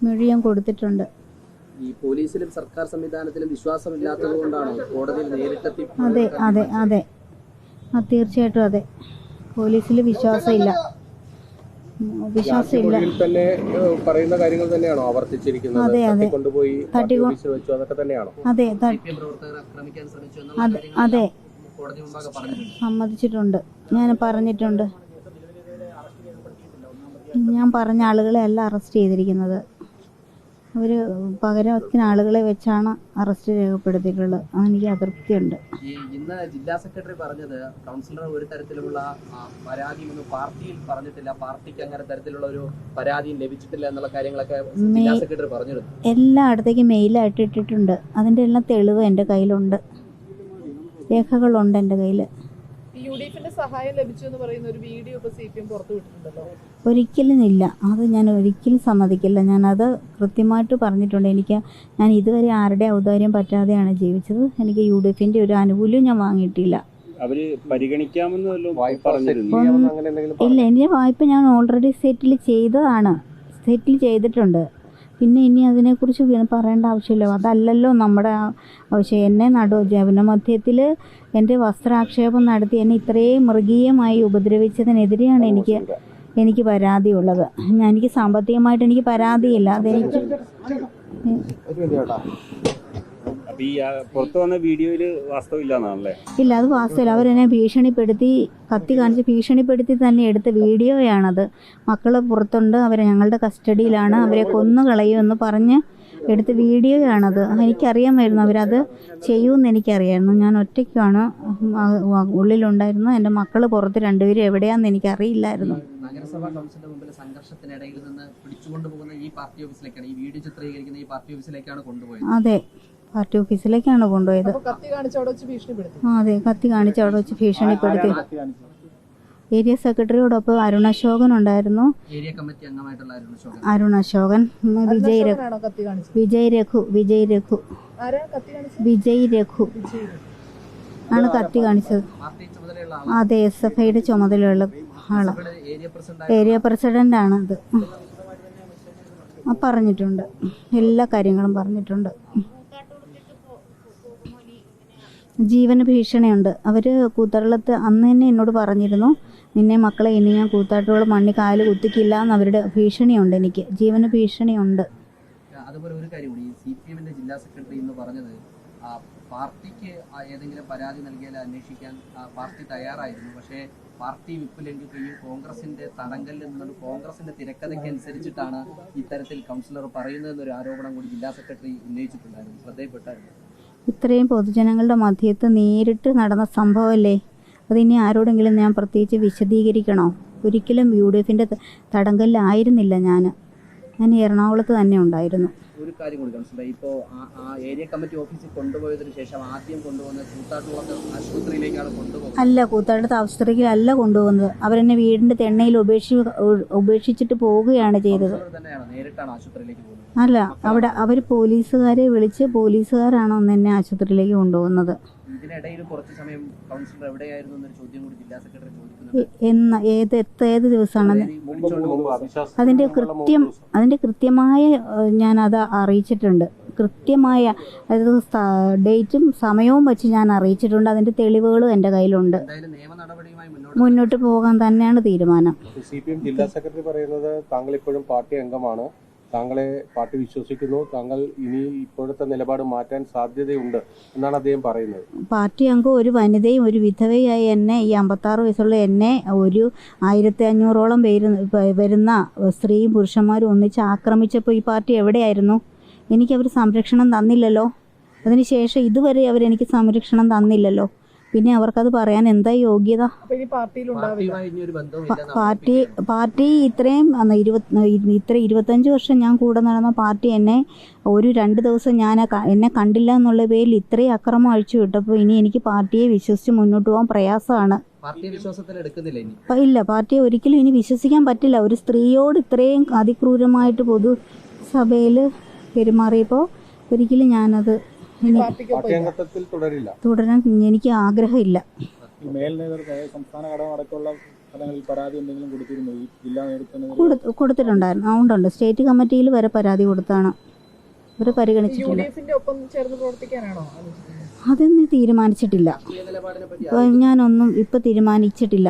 മൊഴി ഞാൻ കൊടുത്തിട്ടുണ്ട്. ഈ പോലീസിലും സർക്കാർ സംവിധാനത്തിലും വിശ്വാസമില്ലാത്തത് കൊണ്ടാണോ കോടതിയിൽ നേരിട്ടെത്തി? അതെ അതെ അതെ തീർച്ചയായിട്ടും അതെ. പോലീസിൽ വിശ്വാസമില്ല. തന്നെ പറയുന്ന കാര്യങ്ങൾ തന്നെയാണോ ആവർത്തിച്ചിരിക്കുന്നത്? അതെ അതെ കൊണ്ടുപോയി അതെ അതെ സമ്മതിച്ചിട്ടുണ്ട്. ഞാൻ പറഞ്ഞിട്ടുണ്ട്. ഞാൻ പറഞ്ഞ ആളുകളെ അല്ല അറസ്റ്റ് ചെയ്തിരിക്കുന്നത്. അവർ പകരത്തിന് ആളുകളെ വെച്ചാണ് അറസ്റ്റ് രേഖപ്പെടുത്തിയിട്ടുള്ളത്. അതെനിക്ക് അതൃപ്തിയുണ്ട്. ഇന്ന് ജില്ലാ സെക്രട്ടറി പറഞ്ഞത് കൗൺസിലർ ഒരു തരത്തിലുള്ള പരാതിയൊന്നും പാർട്ടിയിൽ പറഞ്ഞിട്ടില്ല, പാർട്ടിക്ക് അങ്ങനെ തരത്തിലുള്ള ഒരു പരാതിയും ലഭിച്ചിട്ടില്ല എന്നുള്ള കാര്യങ്ങളൊക്കെ ജില്ലാ സെക്രട്ടറി പറഞ്ഞിരുന്നു. എല്ലായിടത്തേക്കും മെയിലായിട്ട് ഇട്ടിട്ടുണ്ട്. അതിൻ്റെ എല്ലാം തെളിവ് എൻ്റെ കയ്യിലുണ്ട്, രേഖകളുണ്ട് എൻ്റെ കയ്യിൽ. സഹായം ലഭിച്ചു എന്ന് പറയുന്ന ഒരു വീഡിയോ ഇപ്പോൾ CPM പുറത്തു വിട്ടിട്ടുണ്ടല്ലോ. ഒരിക്കലും ഇല്ല, അത് ഞാൻ ഒരിക്കലും സമ്മതിക്കില്ല. ഞാനത് കൃത്യമായിട്ട് പറഞ്ഞിട്ടുണ്ട്. ഞാൻ ഇതുവരെ ആരുടെ ഔദാര്യം പറ്റാതെയാണ് ജീവിച്ചത്. എനിക്ക് UDFന്റെ ഒരു ആനുകൂല്യം ഞാൻ വാങ്ങിയിട്ടില്ല. ഇല്ല, എൻ്റെ വായ്പ ഞാൻ ഓൾറെഡി സെറ്റിൽ ചെയ്തിട്ടുണ്ട്. പിന്നെ ഇനി അതിനെക്കുറിച്ച് പറയേണ്ട ആവശ്യമില്ല. അതല്ലല്ലോ നമ്മുടെ ആവശ്യം. എന്നെ ജനമധ്യത്തിൽ എൻ്റെ വസ്ത്രാക്ഷേപം നടത്തി എന്നെ ഇത്രയും മൃഗീയമായി ഉപദ്രവിച്ചതിനെതിരെയാണ് എനിക്ക് പരാതിയുള്ളത്. എനിക്ക് സാമ്പത്തികമായിട്ട് എനിക്ക് പരാതിയില്ല. അതെനിക്ക് ഇല്ല, അത് വാസ്തവല്ല. അവരെന്നെ കത്തി കാണിച്ച് ഭീഷണിപ്പെടുത്തി തന്നെ എടുത്ത വീഡിയോയാണത്. മക്കൾ പുറത്തുണ്ട്, അവരെ ഞങ്ങളുടെ കസ്റ്റഡിയിലാണ്, അവരെ കൊന്നുകളയുമെന്ന് പറഞ്ഞ് എടുത്ത വീഡിയോയാണത്. എനിക്കറിയാമായിരുന്നു അവരത് ചെയ്യുമെന്ന് എനിക്കറിയായിരുന്നു. ഞാൻ ഒറ്റയ്ക്കാണ് ഉള്ളിലുണ്ടായിരുന്നു. എൻ്റെ മക്കൾ പുറത്ത് രണ്ടുപേരും എവിടെയാണെന്ന് എനിക്കറിയില്ലായിരുന്നു. നഗരസഭാ കൗൺസിലിന്റെ മുമ്പിൽ സംഘർഷത്തിനിടയിൽ നിന്ന് പിടിച്ചുകൊണ്ടുപോകുന്ന ഈ പാർട്ടി ഓഫീസിലേക്കാണ്, ഈ വീഡിയോ ചിത്രീകരിക്കുന്ന ഈ പാർട്ടി ഓഫീസിലേക്കാണ് കൊണ്ടുപോയത്. അതെ, പാർട്ടി ഓഫീസിലേക്കാണ് കൊണ്ടുപോയത്. അതെ, കത്തി കാണിച്ച് അവിടെ വെച്ച് ഭീഷണിപ്പെടുത്തി. ഏരിയ സെക്രട്ടറിയോടൊപ്പം അരുൺ അശോകൻ ഉണ്ടായിരുന്നു. ഏരിയ കമ്മിറ്റി അംഗമായിട്ടുള്ള അരുൺ അശോകൻ, വിജയ് രഘു ആണ് കത്തി കാണിച്ചത്. അതെ, SFIയുടെ ചുമതലയുള്ള ആളാണ്. ഏരിയ പ്രസിഡന്റ് ആണ് അത്. പറഞ്ഞിട്ടുണ്ട്, എല്ലാ കാര്യങ്ങളും പറഞ്ഞിട്ടുണ്ട്. ജീവന് ഭീഷണിയുണ്ട്. അവർ കൂത്തറളത്ത് അന്ന് തന്നെ എന്നോട് പറഞ്ഞിരുന്നു, നിന്നെ മക്കളെ ഇനി ഞാൻ കൂത്താട്ടുകൾ മണ്ണി കാല് കുത്തിക്കില്ല എന്ന്. അവരുടെ ഭീഷണിയുണ്ട്, എനിക്ക് ജീവന് ഭീഷണിയുണ്ട്. അതുപോലെ ഒരു കാര്യം കൂടി, CPMന്റെ ജില്ലാ സെക്രട്ടറി എന്ന് പറഞ്ഞത് പാർട്ടിക്ക് ഏതെങ്കിലും പരാതി നൽകിയാൽ അന്വേഷിക്കാൻ പാർട്ടി തയ്യാറായിരുന്നു. പക്ഷേ പാർട്ടി വിപ്പ് ലംഘിക്കുകയും കോൺഗ്രസിന്റെ തടങ്കലിൽ നിന്നും കോൺഗ്രസിന്റെ തിരക്കഥയ്ക്ക് അനുസരിച്ചിട്ടാണ് ഇത്തരത്തിൽ കൗൺസിലർ പറയുന്നതെന്നൊരു ആരോപണം കൂടി ജില്ലാ സെക്രട്ടറി ഉന്നയിച്ചിട്ടുണ്ടായിരുന്നു. ശ്രദ്ധയിൽപ്പെട്ടായിരുന്നു. ഇത്രയും പൊതുജനങ്ങളുടെ മധ്യത്ത് നേരിട്ട് നടന്ന സംഭവമല്ലേ, അതിനി ആരോടെങ്കിലും ഞാൻ പ്രത്യേകിച്ച് വിശദീകരിക്കണോ? ഒരിക്കലും UDFന്റെ തടങ്കലിലായിരുന്നില്ല ഞാൻ എറണാകുളത്ത് തന്നെ ഉണ്ടായിരുന്നു. ഒരു കാര്യം കൂടി കൗൺസിലർ, ഇപ്പോൾ ആ ഏരിയ കമ്മിറ്റി ഓഫീസിൽ കൊണ്ടുപോയതിനു ശേഷം ആദ്യം കൊണ്ടുവന്ന കൂത്താട്ടുകുളത്ത് ആശുപത്രിയിലേക്കാണ് കൊണ്ടുപോകുന്നത്? അല്ല, കൂത്താട്ടുകുളത്ത് ആശുപത്രിയിലല്ല കൊണ്ടുപോകുന്നത്. അവരെന്നെ വീടിൻ്റെ തെണ്ണയിൽ ഉപേക്ഷിച്ചിട്ട് പോവുകയാണ് ചെയ്തത്. നേരിട്ടാണ് ആശുപത്രിയിലേക്ക് പോകുന്നത്? അല്ല, അവിടെ അവർ പോലീസുകാരെ വിളിച്ച് പോലീസുകാരാണ് അന്ന് എന്നെ ആശുപത്രിയിലേക്ക് കൊണ്ടുപോകുന്നത്. ഇതിനിടയിൽ കുറച്ച് സമയം കൗൺസിലർ എവിടെയായിരുന്നു എന്നൊരു ചോദ്യം കൂടി ജില്ലാ സെക്രട്ടറി ചോദിക്കുന്നത്. ഏത് ദിവസമാണെന്ന് അതിൻ്റെ കൃത്യമായ ഞാനത് അറിയിച്ചിട്ടുണ്ട്. കൃത്യമായ ഡേറ്റും സമയവും വെച്ച് ഞാൻ അറിയിച്ചിട്ടുണ്ട്. അതിൻ്റെ തെളിവുകളും എൻ്റെ കയ്യിലുണ്ട്. മുന്നോട്ട് പോകാൻ തന്നെയാണ് തീരുമാനം. CPM ജില്ലാ സെക്രട്ടറി പറയുന്നത് താങ്കൾ ഇപ്പോഴും പാർട്ടി അംഗമാണ്, താങ്കളെ പാർട്ടി വിശ്വസിക്കുന്നു, താങ്കൾ ഇനി ഇപ്പോഴത്തെ നിലപാട് മാറ്റാൻ സാധ്യതയുണ്ട് എന്നാണ് അദ്ദേഹം പറയുന്നത്. പാർട്ടി അംഗം ഒരു വനിതയും ഒരു വിധവയായി എന്നെ, ഈ 56 വയസ്സുള്ള എന്നെ, ഒരു 1500ഓളം വരുന്ന സ്ത്രീയും പുരുഷന്മാരും ഒന്നിച്ച് ആക്രമിച്ചപ്പോൾ ഈ പാർട്ടി എവിടെയായിരുന്നു? എനിക്കവർ സംരക്ഷണം തന്നില്ലല്ലോ. അതിനുശേഷം ഇതുവരെ അവരെനിക്ക് സംരക്ഷണം തന്നില്ലല്ലോ. പിന്നെ അവർക്കത് പറയാൻ എന്താ യോഗ്യത? പാർട്ടി ഇത്രയും 25 വർഷം ഞാൻ കൂടെ നടന്ന പാർട്ടി എന്നെ 2 ദിവസം എന്നെ കണ്ടില്ല എന്നുള്ള പേരിൽ ഇത്രയും അക്രമം അഴിച്ചു വിട്ടപ്പോൾ ഇനി എനിക്ക് പാർട്ടിയെ വിശ്വസിച്ച് മുന്നോട്ട് പോകാൻ പ്രയാസമാണ്. ഇല്ല, പാർട്ടിയെ ഒരിക്കലും ഇനി വിശ്വസിക്കാൻ പറ്റില്ല. ഒരു സ്ത്രീയോട് ഇത്രയും അതിക്രൂരമായിട്ട് പൊതുസഭയിൽ പെരുമാറിയപ്പോൾ ഒരിക്കലും ഞാനത് തുടരാൻ എനിക്ക് ആഗ്രഹമില്ല. സ്ഥലങ്ങളിൽ പരാതി എന്തെങ്കിലും കൊടുത്തിരുന്നു ഈ ജില്ലാ നേതൃത്വം? കൊടുത്തിട്ടുണ്ടായിരുന്നു. ഉണ്ട് സ്റ്റേറ്റ് കമ്മിറ്റിയിൽ വരെ പരാതി കൊടുത്താണ് ഇവർ പരിഗണിച്ചിട്ടില്ല. യുഡിഎഫിന്റെ ഒപ്പം ചേർന്ന് പ്രവർത്തിക്കാനാണോ ആലോചിക്കുന്നത്? അതൊന്നും തീരുമാനിച്ചിട്ടില്ല. രാഷ്ട്രീയ നിലപാടിനെ പറ്റി ഞാനൊന്നും ഇപ്പം തീരുമാനിച്ചിട്ടില്ല.